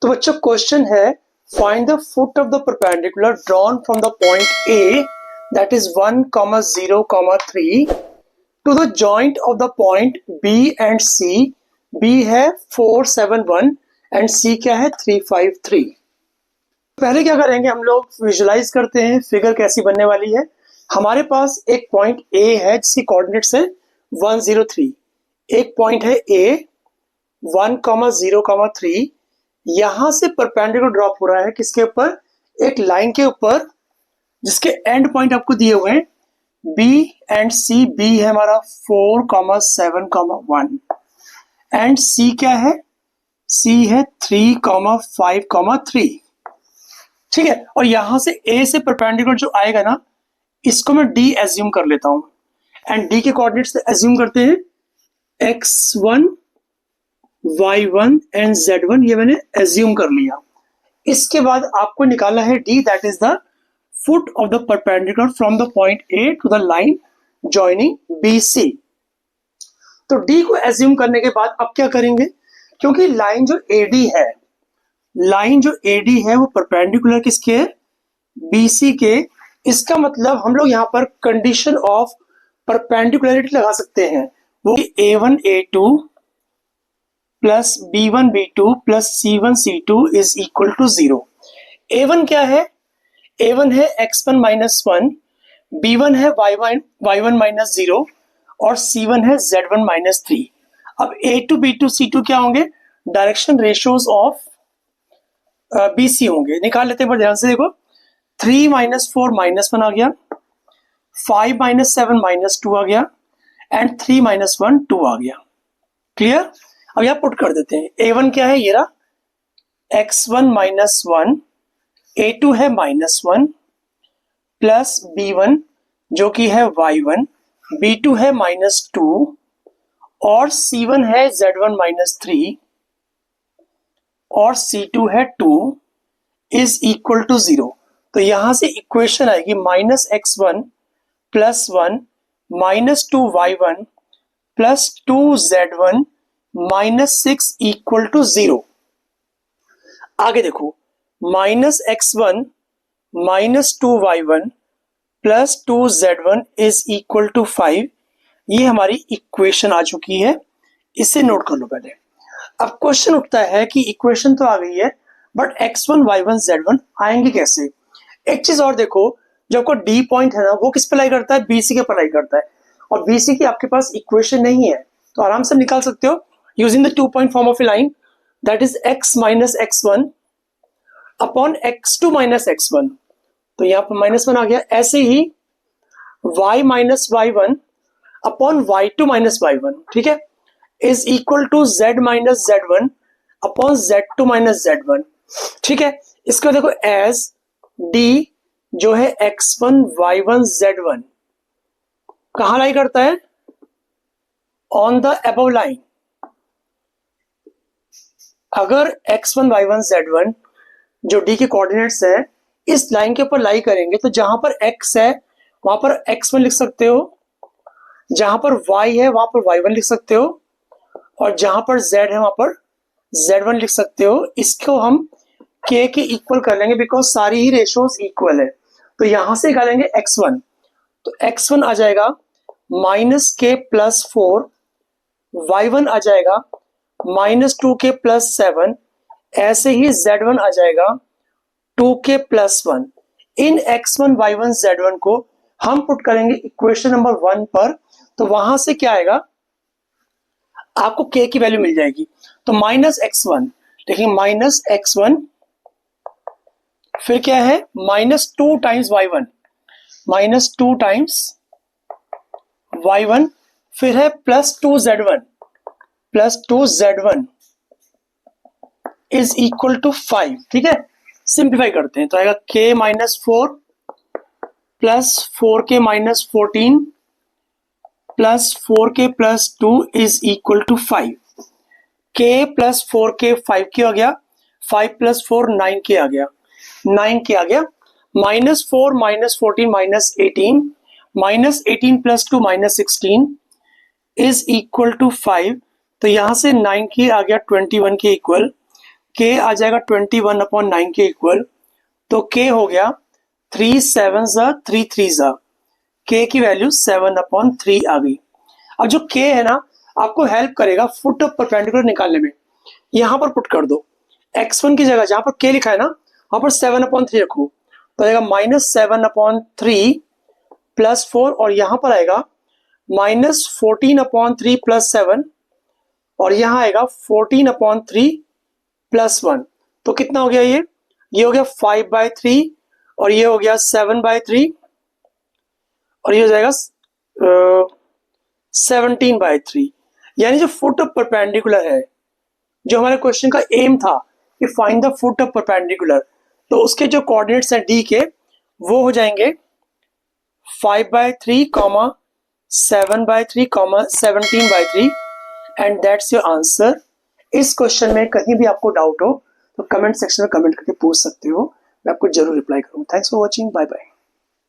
तो बच्चों क्वेश्चन है find the foot of the perpendicular drawn from the point A that is 1,0,3 to the joint of the point B and C. B है 471 and सी क्या है 353। पहले क्या करेंगे, हम लोग विजुलाइज करते हैं फिगर कैसी बनने वाली है। हमारे पास एक पॉइंट ए है जिसकी कोऑर्डिनेट्स है 103, एक पॉइंट है ए 1,0,3। यहां से परपेंडिकुलर ड्रॉप हो रहा है किसके ऊपर, एक लाइन के ऊपर जिसके एंड पॉइंट आपको दिए हुए हैं बी एंड सी। बी है हमारा 4,7,1 एंड सी क्या है, सी है 3,5,3। ठीक है, और यहां से ए से परपेंडिकुलर जो आएगा ना, इसको मैं डी एज्यूम कर लेता हूं एंड डी के कोऑर्डिनेट्स एज्यूम करते हैं x1 y1 एंड z1, ये मैंने एज्यूम कर लिया। इसके बाद आपको निकालना है d, that is the foot of the perpendicular from the point a to the line joining BC। तो d को एज्यूम करने के बाद अब क्या करेंगे, क्योंकि लाइन जो AD है, लाइन जो AD है वो परपेंडिकुलर किसके है, BC के। इसका मतलब हम लोग यहाँ पर कंडीशन ऑफ परपेंडिकुलरिटी लगा सकते हैं, वो A1 A2 plus B1 B2 plus C1 C2 is equal to 0। A1 क्या है, A1 है x1 माइनस 1, B1 है y1 माइनस 0 और C1 है z1 माइनस 3। अब A2 B2 C2 क्या होंगे, डायरेक्शन रेशियोज ऑफ BC होंगे। निकाल लेते हैं, पर ध्यान से देखो, 3 माइनस 4 माइनस 1 आ गया, 5 माइनस 7 माइनस 2 आ गया एंड 3 माइनस 1 2 आ गया। क्लियर। अब यहां पुट कर देते हैं, A1 क्या है, ये रहा x1 माइनस 1, A2 है माइनस 1 प्लस B1 जो कि है y1, B2 है माइनस 2 और C1 है z1 माइनस 3 और C2 है 2 इज इक्वल टू 0। तो यहां से इक्वेशन आएगी minus x1 plus 1 minus 2y1 plus 2z1 minus 6 equal to 0। आगे देखो, minus x1 minus 2y1 plus 2z1 is equal to 5। ये हमारी इक्वेशन आ चुकी है, इसे नोट कर लो पहले। अब क्वेश्चन उठता है कि इक्वेशन तो आ गई है बट x1 y1 z1 आएंगे कैसे। एक चीज और देखो, जो आपको डी पॉइंट है ना, वो किस पे लाई करता है, BC के पर लाई करता है, और BC की आपके पास इक्वेशन नहीं है तो आराम से निकाल सकते हो using the 2 point form of a line, that is x minus x1 upon x2 minus x1। तो यहाँ पर माइनस 1 आ गया। ऐसे ही y minus y1 upon y2 minus y1, ठीक है, is equal to z minus z1 upon z2 minus z1। ठीक है, इसको देखो एज d जो है x1 y1 z1 कहां लाई करता है, ऑन द अबव लाइन। अगर x1 y1 z1 जो d के कोऑर्डिनेट्स है इस लाइन के ऊपर लाई करेंगे तो जहां पर x है वहां पर x1 लिख सकते हो, जहां पर y है वहां पर y1 लिख सकते हो और जहां पर z है वहां पर z1 लिख सकते हो। इसको हम k के इक्वल कर लेंगे बिकॉज सारी ही रेशियोज इक्वल है। तो यहां से निकालेंगे x1, तो x1 आ जाएगा माइनस k प्लस 4, y1 आ जाएगा माइनस 2k प्लस 7, ऐसे ही z1 आ जाएगा 2k प्लस 1। इन x1 y1 z1 को हम पुट करेंगे इक्वेशन नंबर 1 पर, तो वहां से क्या आएगा, आपको k की वैल्यू मिल जाएगी। तो माइनस x1, देखिए माइनस x1 फिर क्या है minus 2 times y1, minus 2 times y1 फिर है plus 2z1, plus 2z1 is equal to 5। ठीक है, सिंप्लीफाई करते हैं तो आएगा k minus 4 plus 4k minus 14 plus 4k plus 2 is equal to 5। k plus 4k 5k आ गया, 5 प्लस 4 9k आ गया, 9k आ गया। Minus 4 minus 14 minus 18, minus 18 plus 2 minus 16 is equal to 5। तो यहां से 9k आ गया 21 के इक्वल। k आ जाएगा 21/9 के इक्वल, तो k हो गया 3 7 3 3 k की वैल्यू 7/3 आ गई। अब जो k है ना आपको हेल्प करेगा फुट ऑफ परपेंडिकुलर निकालने में। यहां पर पुट कर दो, x1 की जगह जहां पर k लिखा है ना वहां पर 7/3 रखो, तो आएगा -7/3 +4, और यहां पर आएगा -14/3 +7, और यहां आएगा 14/3 +1। तो कितना हो गया ये हो गया 5/3, और ये हो गया 7/3, और ये हो जाएगा 17/3। यानी जो फुट ऑफ परपेंडिकुलर है, जो हमारे क्वेश्चन का एम था कि find the foot of perpendicular, तो उसके जो कोऑर्डिनेट्स हैं डी के वो हो जाएंगे 5/3, 7/3, 17/3, एंड दैट्स योर आंसर। इस क्वेश्चन में कहीं भी आपको डाउट हो तो कमेंट सेक्शन में कमेंट करके पूछ सकते हो, मैं आपको जरूर रिप्लाई करूंगा। Thanks for watching, bye bye.